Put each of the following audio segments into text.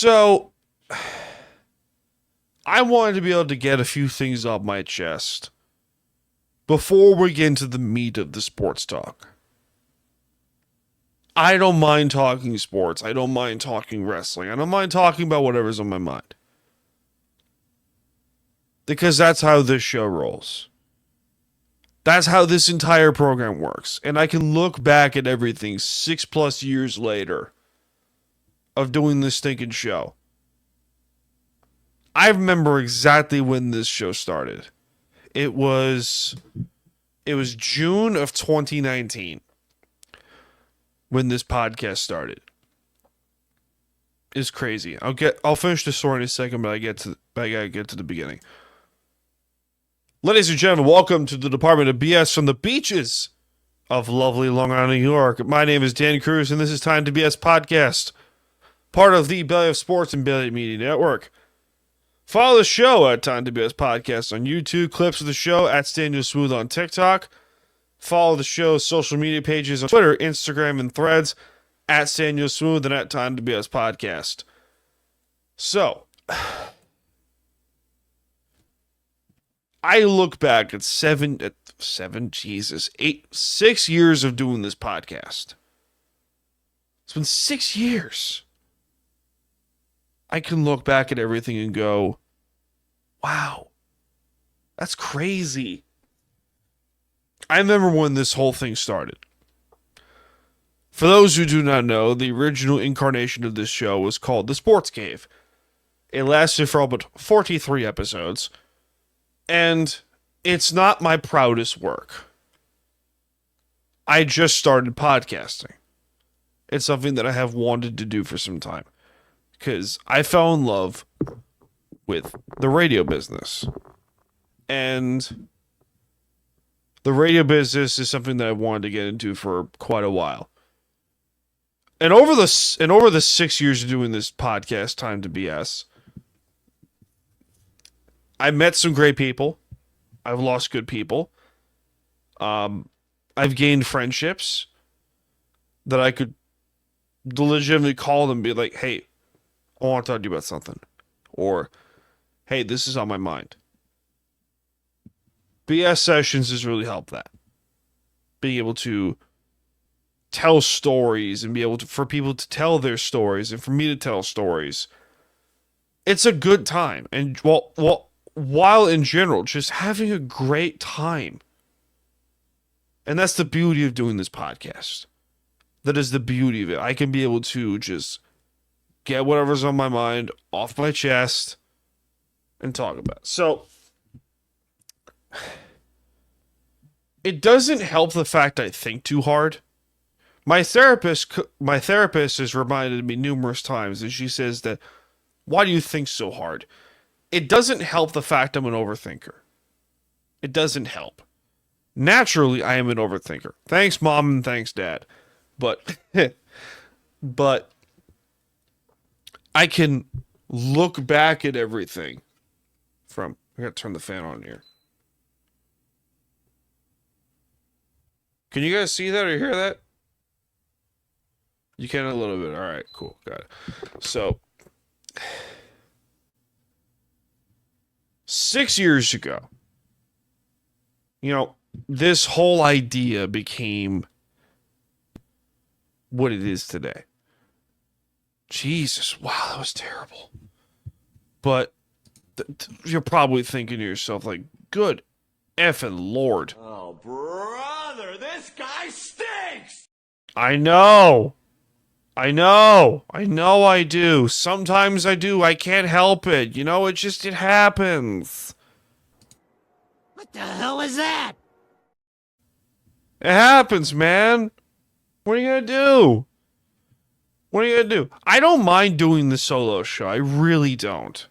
So, I wanted to be able to get a few things off my chest before we get into the meat of the sports talk. I don't mind talking sports. I don't mind talking wrestling. I don't mind talking about whatever's on my mind. Because that's how this show rolls. That's how this entire program works. And I can look back at everything 6+ years later of doing this stinking show. I remember exactly when this show started. It was June of 2019 when this podcast started. It's crazy. I'll finish the story in a second, but I gotta get to the beginning. Ladies and gentlemen, welcome to the Department of BS from the beaches of lovely Long Island, New York. My name is Dan Cruz, and this is Time to BS Podcast, part of the Belly of Sports and Belly Media Network. Follow the show at Time to BS Podcast on YouTube, clips of the show at Daniel Smooth on TikTok. Follow the show's social media pages on Twitter, Instagram, and Threads at Daniel Smooth and at Time to BS Podcast. So, I look back at 6 years of doing this podcast. It's been 6 years. I can look back at everything and go, wow, that's crazy. I remember when this whole thing started. For those who do not know, the original incarnation of this show was called The Sports Cave. It lasted for all but 43 episodes. And it's not my proudest work. I just started podcasting. It's something that I have wanted to do for some time. Because I fell in love with the radio business. And the radio business is something that I wanted to get into for quite a while. And over the 6 years of doing this podcast, Time to BS, I met some great people. I've lost good people. I've gained friendships that I could legitimately call them and be like, hey, I want to talk to you about something. Or, hey, this is on my mind. BS Sessions has really helped that. Being able to tell stories and be able to, for people to tell their stories and for me to tell stories. It's a good time. And while in general, just having a great time. And that's the beauty of doing this podcast. That is the beauty of it. I can be able to just get whatever's on my mind off my chest and talk about it. So, it doesn't help the fact I think too hard. My therapist has reminded me numerous times, and she says that, why do you think so hard? It doesn't help the fact I'm an overthinker. It doesn't help. Naturally, I am an overthinker. Thanks, Mom, and thanks, Dad. But I can look back at everything from... I gotta turn the fan on here. Can you guys see that or hear that? You can a little bit. All right, cool. Got it. So, 6 years ago, this whole idea became what it is today. Jesus, wow, that was terrible. But you're probably thinking to yourself, like, good effing Lord. Oh, brother, this guy stinks! I know I do. Sometimes I do. I can't help it. It happens. What the hell was that? It happens, man. What are you gonna do? I don't mind doing the solo show. I really don't.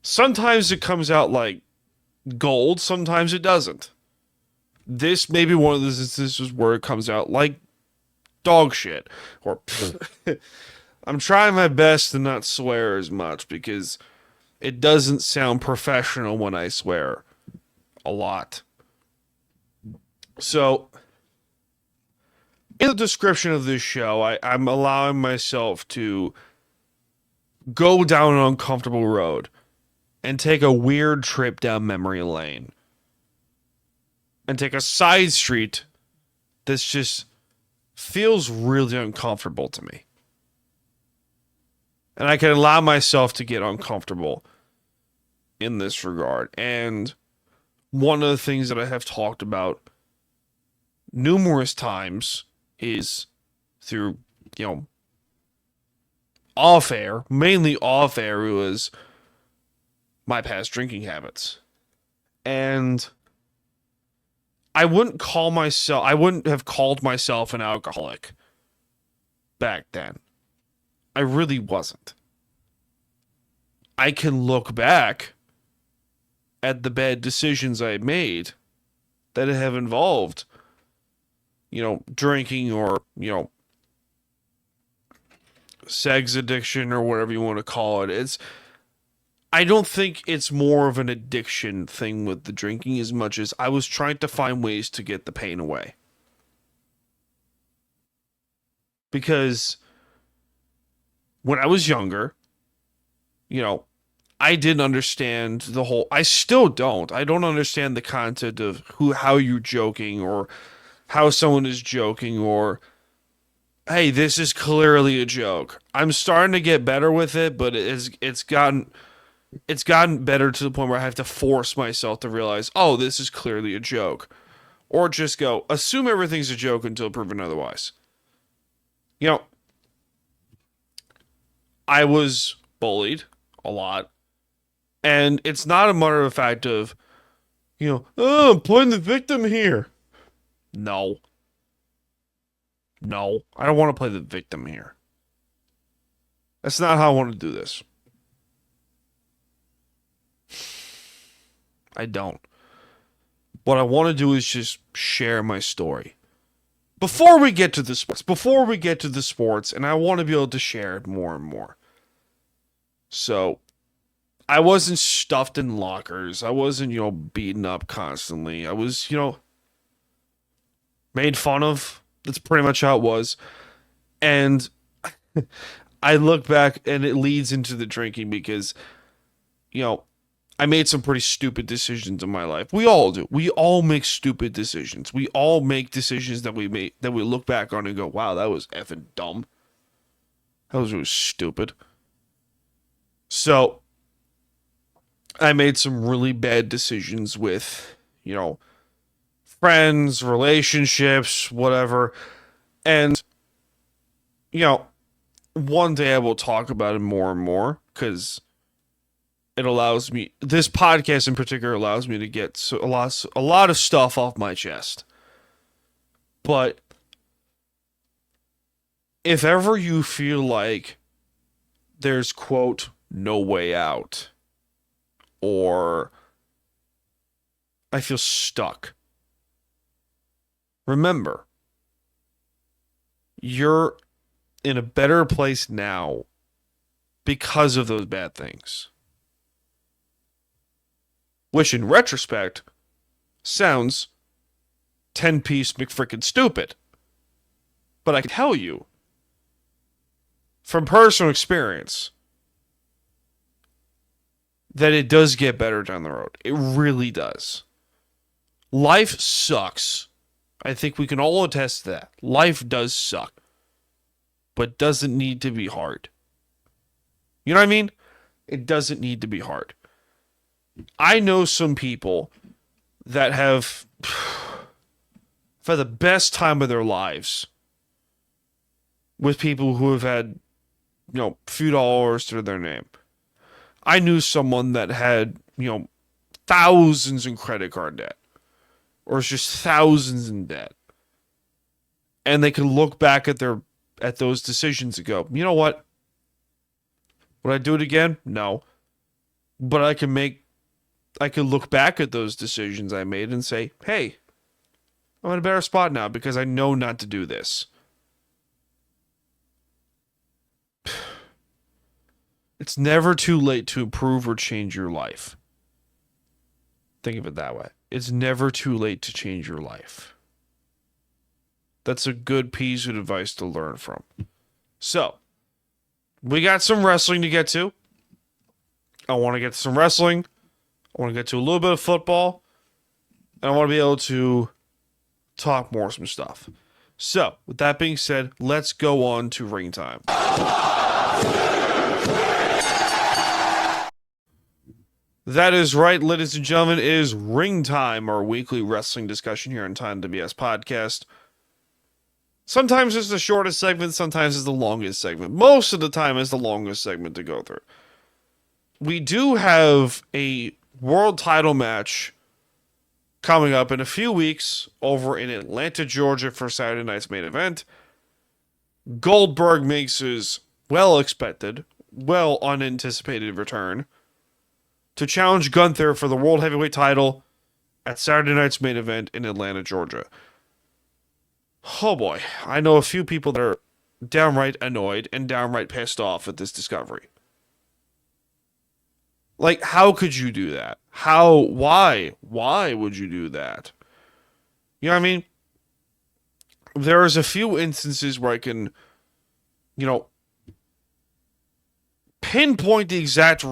Sometimes it comes out like gold. Sometimes it doesn't. This may be one of those instances where it comes out like dog shit. Or I'm trying my best to not swear as much because it doesn't sound professional when I swear a lot. So, in the description of this show, I'm allowing myself to go down an uncomfortable road and take a weird trip down memory lane and take a side street that's just feels really uncomfortable to me. And I can allow myself to get uncomfortable in this regard. And one of the things that I have talked about numerous times is through, off air, mainly off air, was my past drinking habits. And I wouldn't have called myself an alcoholic back then. I really wasn't. I can look back at the bad decisions I made that have involved, drinking or, sex addiction or whatever you want to call it. I don't think it's more of an addiction thing with the drinking as much as I was trying to find ways to get the pain away. Because when I was younger, I didn't understand I still don't. I don't understand the concept of how you're joking or how someone is joking or, hey, this is clearly a joke. I'm starting to get better with it, but it's gotten better to the point where I have to force myself to realize, oh, this is clearly a joke. Or just go, assume everything's a joke until proven otherwise. I was bullied a lot. And it's not a matter of fact of, oh, I'm playing the victim here. No. I don't want to play the victim here. That's not how I want to do this. I don't. What I want to do is just share my story. Before we get to the sports, and I want to be able to share it more and more. So, I wasn't stuffed in lockers. I wasn't, beaten up constantly. I was, made fun of. That's pretty much how it was. And I look back and it leads into the drinking because, I made some pretty stupid decisions in my life. We all do. We all make stupid decisions. We all make decisions that we look back on and go, wow, that was effing dumb. That was really stupid. So, I made some really bad decisions with, friends, relationships, whatever. And, one day I will talk about it more and more because it allows me, this podcast in particular allows me to get a lot of stuff off my chest. But if ever you feel like there's, quote, no way out, or I feel stuck, remember, you're in a better place now because of those bad things. Which in retrospect sounds 10-piece McFrickin' stupid. But I can tell you from personal experience that it does get better down the road. It really does. Life sucks. I think we can all attest to that. Life does suck. But doesn't need to be hard. You know what I mean? It doesn't need to be hard. I know some people that have had the best time of their lives with people who have had, few dollars to their name. I knew someone that had, thousands in credit card debt. Or just thousands in debt. And they can look back at those decisions and go, you know what? Would I do it again? No. But I can look back at those decisions I made and say, hey, I'm in a better spot now because I know not to do this. It's never too late to improve or change your life. Think of it that way. It's never too late to change your life. That's a good piece of advice to learn from. So, we got some wrestling to get to. I want to get to some wrestling. I want to get to a little bit of football. And I want to be able to talk more some stuff. So, with that being said, let's go on to ring time. That is right, ladies and gentlemen, it is ring time, our weekly wrestling discussion here on Time to BS Podcast. Sometimes it's the shortest segment, sometimes it's the longest segment. Most of the time it's the longest segment to go through. We do have a world title match coming up in a few weeks over in Atlanta, Georgia for Saturday night's main event. Goldberg makes his well-expected, well-unanticipated return to challenge Gunther for the World Heavyweight title at Saturday night's main event in Atlanta, Georgia. Oh boy, I know a few people that are downright annoyed and downright pissed off at this discovery. Like, how could you do that? Why would you do that? You know what I mean? There's a few instances where I can, pinpoint the exact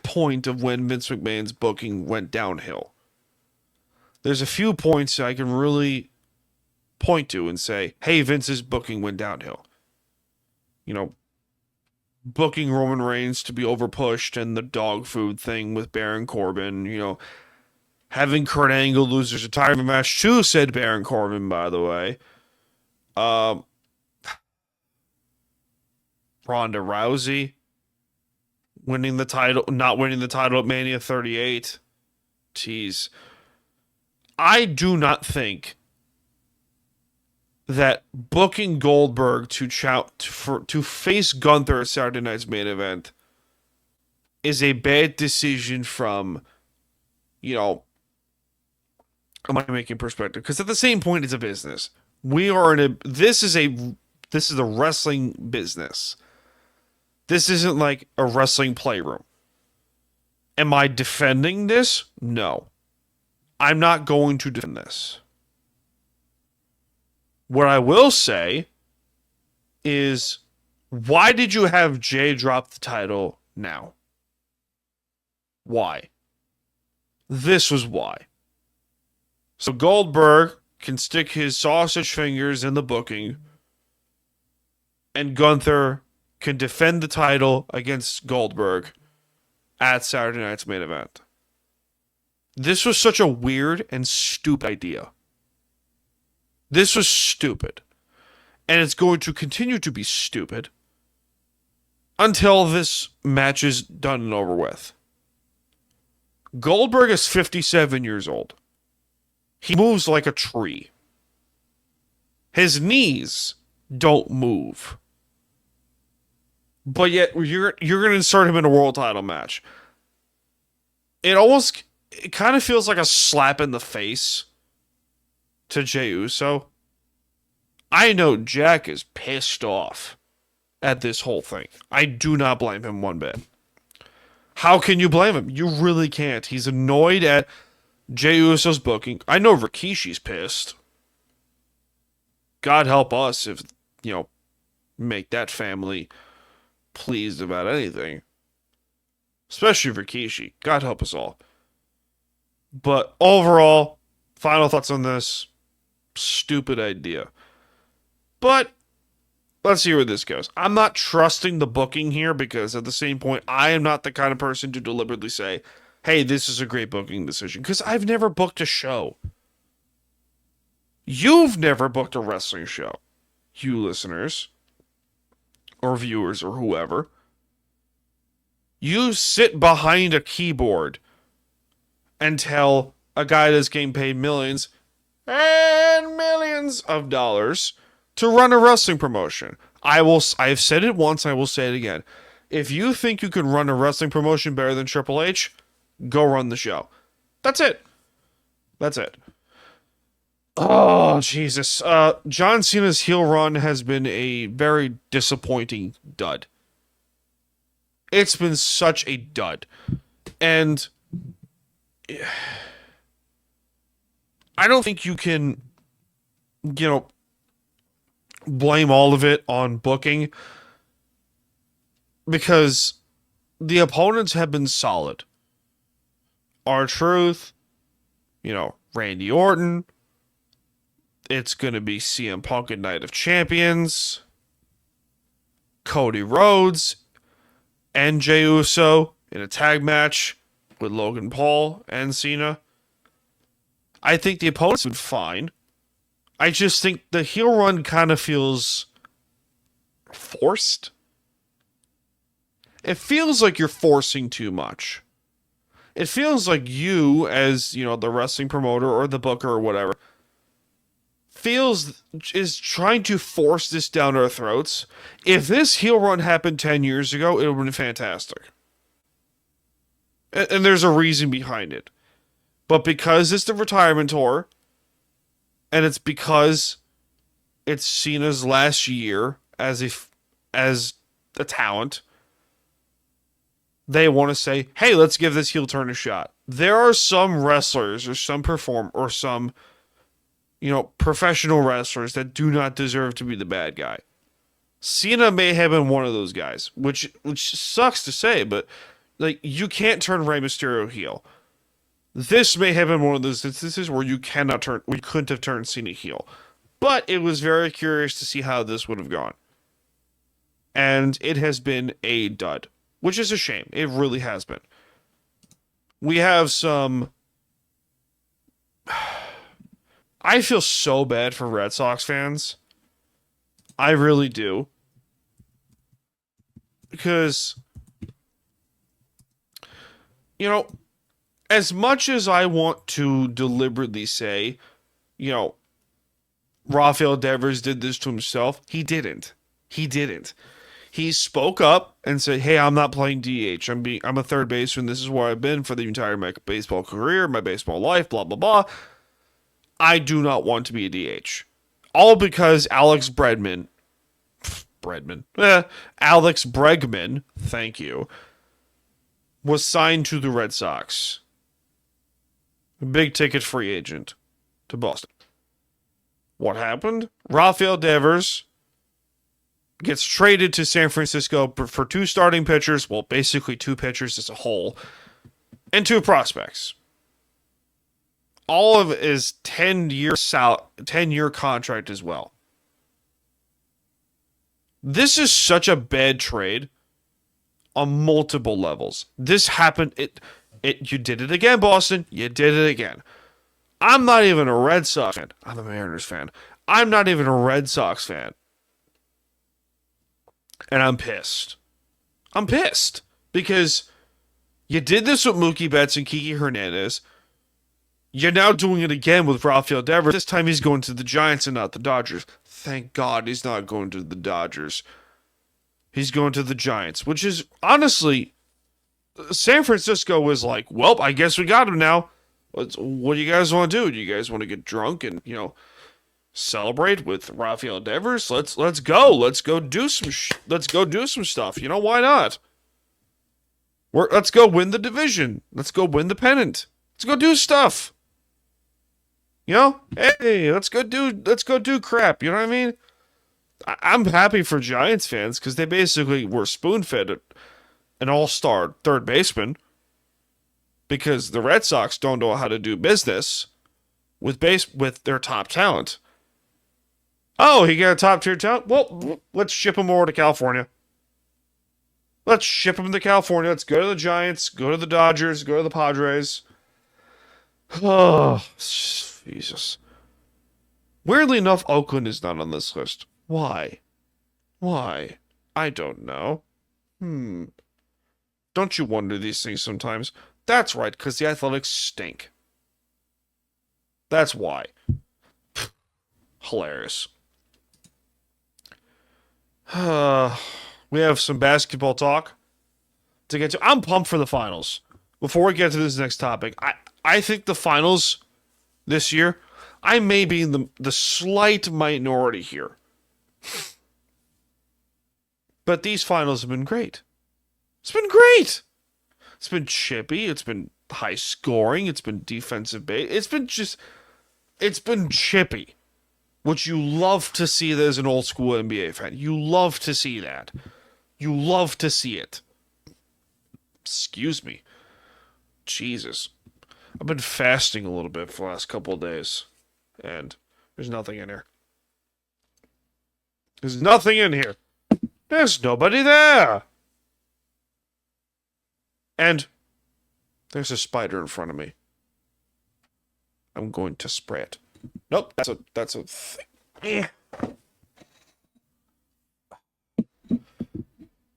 point of when Vince McMahon's booking went downhill. There's a few points I can really point to and say, hey, Vince's booking went downhill. Booking Roman Reigns to be overpushed and the dog food thing with Baron Corbin, having Kurt Angle lose his retirement match to said Baron Corbin, by the way. Ronda Rousey winning the title, not winning the title at Mania 38. Jeez. I do not think that booking Goldberg to face Gunther at Saturday night's main event is a bad decision from, a money-making perspective. Because at the same point, it's a business. This is a wrestling business. This isn't like a wrestling playroom. Am I defending this? No. I'm not going to defend this. What I will say is, why did you have Jay drop the title now? Why? This was why. So Goldberg can stick his sausage fingers in the booking, and Gunther can defend the title against Goldberg at Saturday night's main event. This was such a weird and stupid idea. This was stupid. And it's going to continue to be stupid until this match is done and over with. Goldberg is 57 years old. He moves like a tree. His knees don't move. But yet you're going to insert him in a world title match. It kind of feels like a slap in the face to Jey Uso. I know Jack is pissed off at this whole thing. I do not blame him one bit. How can you blame him? You really can't. He's annoyed at Jey Uso's booking. I know Rikishi's pissed. God help us if, make that family pleased about anything. Especially Rikishi. God help us all. But overall, final thoughts on this. Stupid idea. But let's see where this goes. I'm not trusting the booking here because at the same point, I am not the kind of person to deliberately say, hey, this is a great booking decision. Because I've never booked a show. You've never booked a wrestling show. You listeners. Or viewers or whoever. You sit behind a keyboard and tell a guy that's getting paid millions and millions of dollars to run a wrestling promotion. I've said it once, I will say it again. If you think you can run a wrestling promotion better than Triple H, go run the show. That's it. That's it. Oh, Jesus. John Cena's heel run has been a very disappointing dud. It's been such a dud. And I don't think you can you know, blame all of it on booking because the opponents have been solid. R-Truth, Randy Orton. It's going to be CM Punk at Night of Champions. Cody Rhodes and Jey Uso in a tag match with Logan Paul and Cena. I think the opponents have been fine. I just think the heel run kind of feels forced. It feels like you're forcing too much. It feels like you, as, the wrestling promoter or the booker or whatever, is trying to force this down our throats. If this heel run happened 10 years ago, it would have been fantastic. And there's a reason behind it. But because it's the retirement tour, and it's because it's Cena's last year as a talent, they want to say, hey, let's give this heel turn a shot. There are some wrestlers or some professional wrestlers that do not deserve to be the bad guy. Cena may have been one of those guys, which sucks to say, but you can't turn Rey Mysterio heel. This may have been one of those instances where we couldn't have turned Cena heel. But it was very curious to see how this would have gone. And it has been a dud, which is a shame. It really has been. We have some... I feel so bad for Red Sox fans. I really do. Because, as much as I want to deliberately say, Rafael Devers did this to himself, he didn't. He spoke up and said, hey, I'm not playing DH. I'm a third baseman. This is where I've been for the entire my baseball career, my baseball life, blah, blah, blah. I do not want to be a DH. All because Alex Bregman, thank you, was signed to the Red Sox. Big ticket free agent to Boston. What happened? Rafael Devers gets traded to San Francisco for 2 starting pitchers, well, basically 2 pitchers as a whole, and 2 prospects. All of it is 10-year contract as well. This is such a bad trade on multiple levels. This happened. You did it again, Boston. You did it again. I'm not even a Red Sox fan. I'm a Mariners fan. I'm not even a Red Sox fan. And I'm pissed. I'm pissed. Because you did this with Mookie Betts and Kiki Hernandez. You're now doing it again with Rafael Devers. This time he's going to the Giants and not the Dodgers. Thank God he's not going to the Dodgers. He's going to the Giants, which is, honestly, San Francisco was like, well, I guess we got him now. What do you guys want to do? Do you guys want to get drunk and, celebrate with Rafael Devers? Let's go. Let's go do some stuff. Why not? Let's go win the division. Let's go win the pennant. Let's go do stuff. Hey, let's go do crap. You know what I mean? I'm happy for Giants fans because they basically were spoon-fed an all-star third baseman because the Red Sox don't know how to do business with their top talent. Oh, he got a top-tier talent? Well, let's ship him over to California. Let's ship him to California. Let's go to the Giants, go to the Dodgers, go to the Padres. Oh, Jesus. Weirdly enough, Oakland is not on this list. Why? I don't know. Don't you wonder these things sometimes? That's right, because the Athletics stink. That's why. Hilarious. We have some basketball talk to get to. I'm pumped for the finals. Before we get to this next topic, I think the finals this year, I may be in the slight minority here. But these finals have been great. It's been great. It's been chippy. It's been high scoring. It's been defensive base. It's been chippy. which you love to see as an old school NBA fan. You love to see that. You love to see it. Excuse me. Jesus. I've been fasting a little bit for the last couple of days, and there's nothing in here. There's nothing in here. There's nobody there. And there's a spider in front of me. I'm going to spray it. Nope, that's a thing. Eh.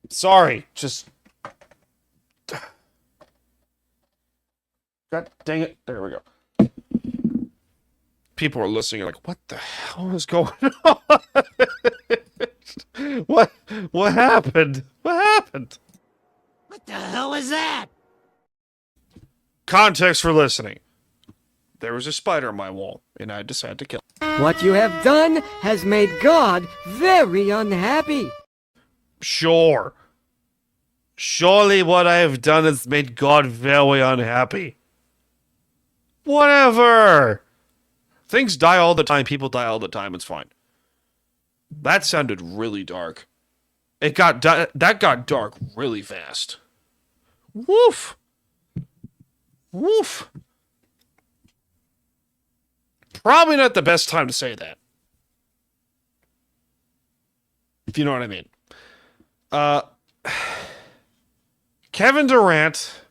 Sorry, just... God dang it. There we go. People are listening like, what the hell is going on? What happened? What happened? What the hell was that? Context for listening. There was a spider on my wall, and I decided to kill it. What you have done has made God very unhappy. Sure. Surely what I have done has made God very unhappy. Whatever. Things die all the time. People die all the time. It's fine. That sounded really dark. That got dark really fast. Woof. Woof. Probably not the best time to say that. If you know what I mean. Kevin Durant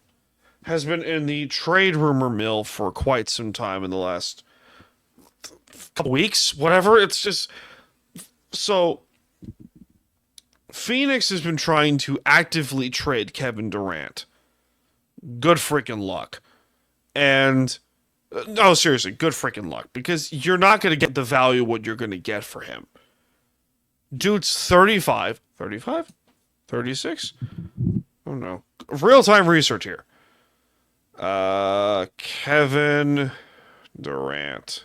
has been in the trade rumor mill for quite some time in the last couple weeks, whatever. It's just... So, Phoenix has been trying to actively trade Kevin Durant. Good freaking luck. And... No, seriously, good freaking luck. Because you're not going to get the value what you're going to get for him. Dude's 35. 35? 36? Oh, no. Real-time research here. Kevin Durant.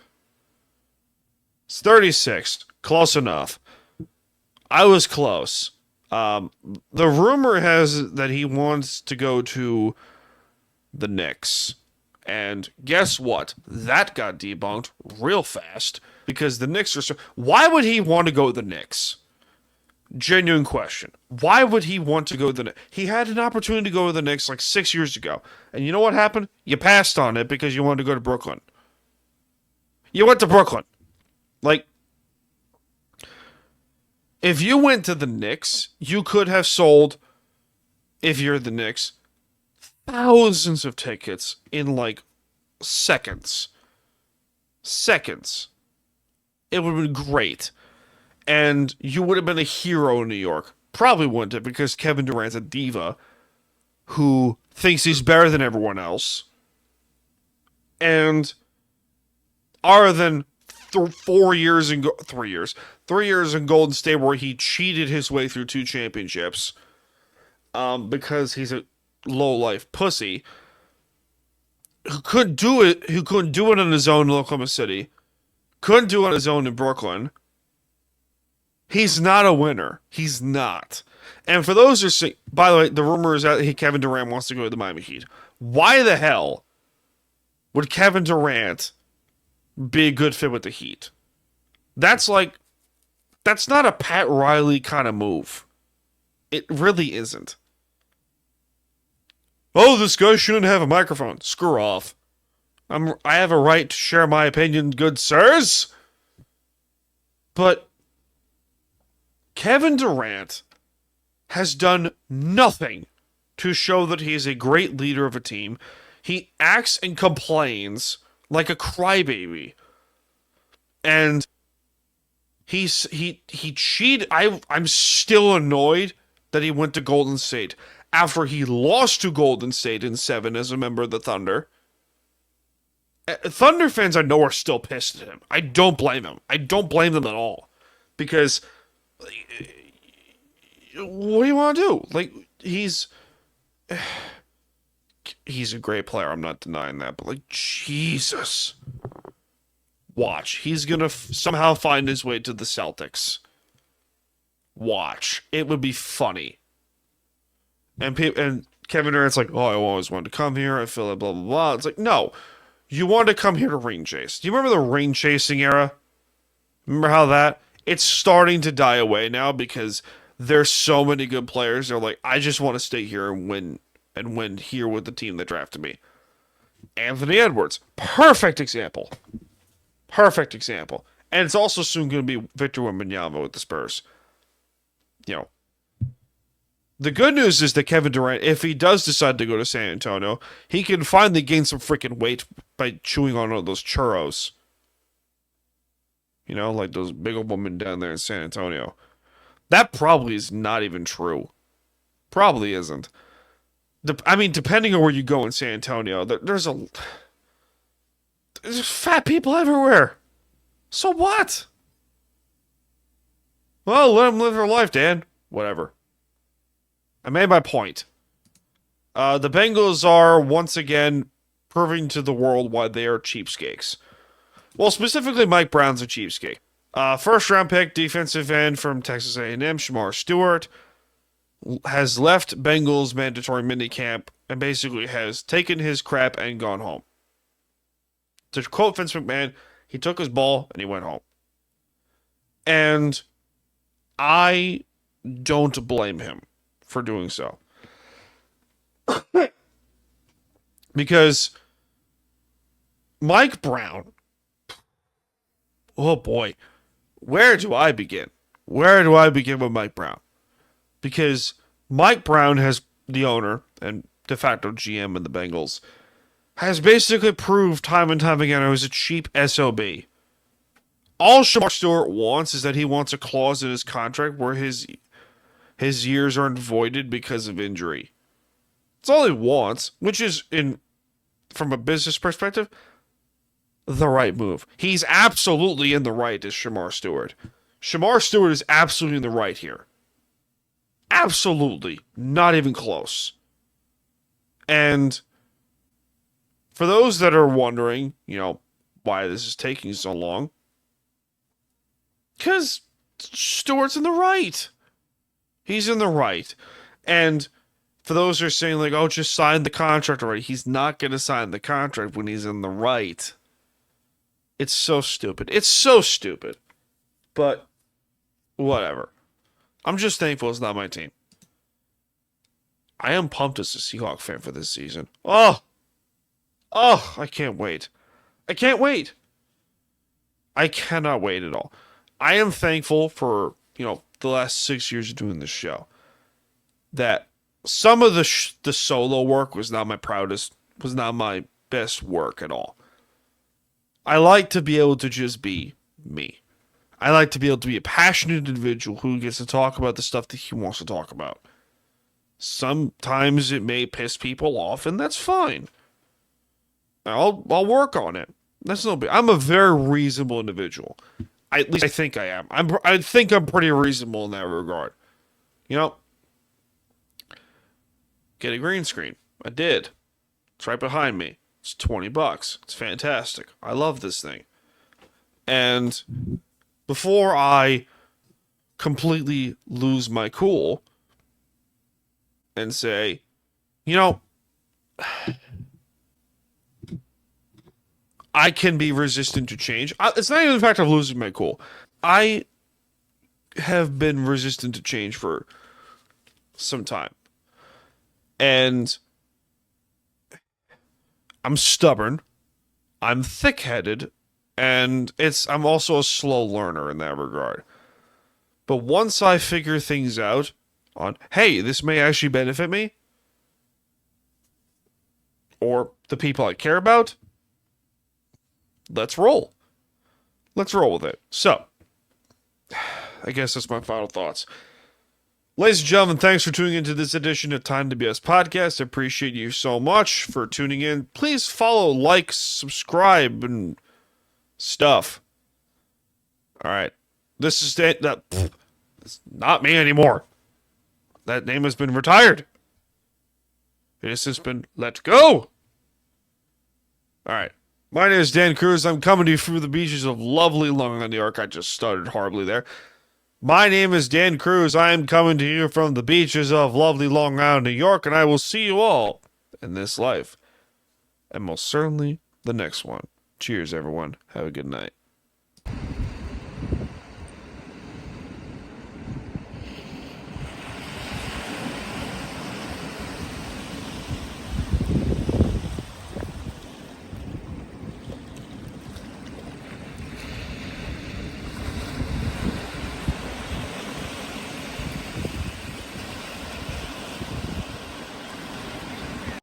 It's 36. Close enough. I was close. The rumor has that he wants to go to the Knicks. And guess what? That got debunked real fast because the Knicks are... Why would he want to go to the Knicks? Genuine question. Why would he want to go to the Knicks? He had an opportunity to go to the Knicks like 6 years ago. And you know what happened? You passed on it because you wanted to go to Brooklyn. You went to Brooklyn. Like, if you went to the Knicks, you could have sold, if you're the Knicks, thousands of tickets in like seconds. Seconds. It would have been great. And you would have been a hero in New York. Probably wouldn't have, because Kevin Durant's a diva who thinks he's better than everyone else. And other than 3 years in Golden State where he cheated his way through 2 championships because he's a low-life pussy who couldn't do it on his own in Oklahoma City, couldn't do it on his own in Brooklyn. He's not a winner. He's not. And for those who are saying, by the way, the rumor is that Kevin Durant wants to go to the Miami Heat. Why the hell would Kevin Durant be a good fit with the Heat? That's not a Pat Riley kind of move. It really isn't. Oh, this guy shouldn't have a microphone. Screw off. I have a right to share my opinion, good sirs. But Kevin Durant has done nothing to show that he is a great leader of a team. He acts and complains like a crybaby. And he cheated. I'm still annoyed that he went to Golden State after he lost to Golden State in 7 as a member of the Thunder. Thunder fans I know are still pissed at him. I don't blame him. I don't blame them at all. Because what do you want to do? Like, he's a great player. I'm not denying that. But, like, Jesus. Watch. He's going to somehow find his way to the Celtics. Watch. It would be funny. And Kevin Durant's like, oh, I always wanted to come here. I feel like blah, blah, blah. It's like, no. You wanted to come here to ring chase. Do you remember the ring chasing era? Remember how that? It's starting to die away now because there's so many good players. They're like, I just want to stay here and win here with the team that drafted me. Anthony Edwards, perfect example. Perfect example. And it's also soon going to be Victor Wembanyama with the Spurs. You know, the good news is that Kevin Durant, if he does decide to go to San Antonio, he can finally gain some freaking weight by chewing on all those churros. You know, like those big old women down there in San Antonio. That probably is not even true. Probably isn't. I mean, depending on where you go in San Antonio, there's fat people everywhere. So what? Well, let them live their life, Dan. Whatever. I made my point. The Bengals are once again proving to the world why they are cheapskates. Well, specifically, Mike Brown's a cheapskate. First round pick, defensive end from Texas A&M, Shamar Stewart, has left Bengals mandatory minicamp and basically has taken his crap and gone home. To quote Vince McMahon, he took his ball and he went home. And I don't blame him for doing so. Because Mike Brown, oh boy, where do I begin? Where do I begin with Mike Brown? Because Mike Brown, has the owner and de facto GM in the Bengals, has basically proved time and time again he was a cheap SOB. All Shamar Stewart wants is that he wants a clause in his contract where his years aren't voided because of injury. That's all he wants, which is, from a business perspective, the right move. He's absolutely in the right as Shamar Stewart. Shamar Stewart is absolutely in the right here. Absolutely. Not even close. And for those that are wondering, why this is taking so long, because Stewart's in the right. He's in the right. And for those who are saying, like, oh, just sign the contract already, he's not going to sign the contract when he's in the right. It's so stupid. It's so stupid. But whatever. I'm just thankful it's not my team. I am pumped as a Seahawks fan for this season. Oh, I can't wait. I can't wait. I cannot wait at all. I am thankful for, the last 6 years of doing this show. That some of the solo work was not my best work at all. I like to be able to just be me. I like to be able to be a passionate individual who gets to talk about the stuff that he wants to talk about. Sometimes it may piss people off, and that's fine. I'll work on it. That's no big. I'm a very reasonable individual. At least I think I am. I think I'm pretty reasonable in that regard. Get a green screen. I did. It's right behind me. It's $20. It's fantastic. I love this thing. And before I completely lose my cool and say, I can be resistant to change. It's not even the fact of losing my cool. I have been resistant to change for some time. And I'm stubborn. I'm thick-headed. And I'm also a slow learner in that regard. But once I figure things out on, hey, this may actually benefit me, or the people I care about, let's roll. Let's roll with it. So, I guess that's my final thoughts. Ladies and gentlemen, thanks for tuning into this edition of Time to BS Podcast. I appreciate you so much for tuning in. Please follow, like, subscribe, and stuff. All right. This is it's not me anymore. That name has been retired. It has since been let go. All right. My name is Dan Cruz. I'm coming to you through the beaches of lovely Long Island, New York. I just started horribly there. My name is Dan Cruz. I am coming to you from the beaches of lovely Long Island, New York, and I will see you all in this life. And most certainly the next one. Cheers, everyone. Have a good night.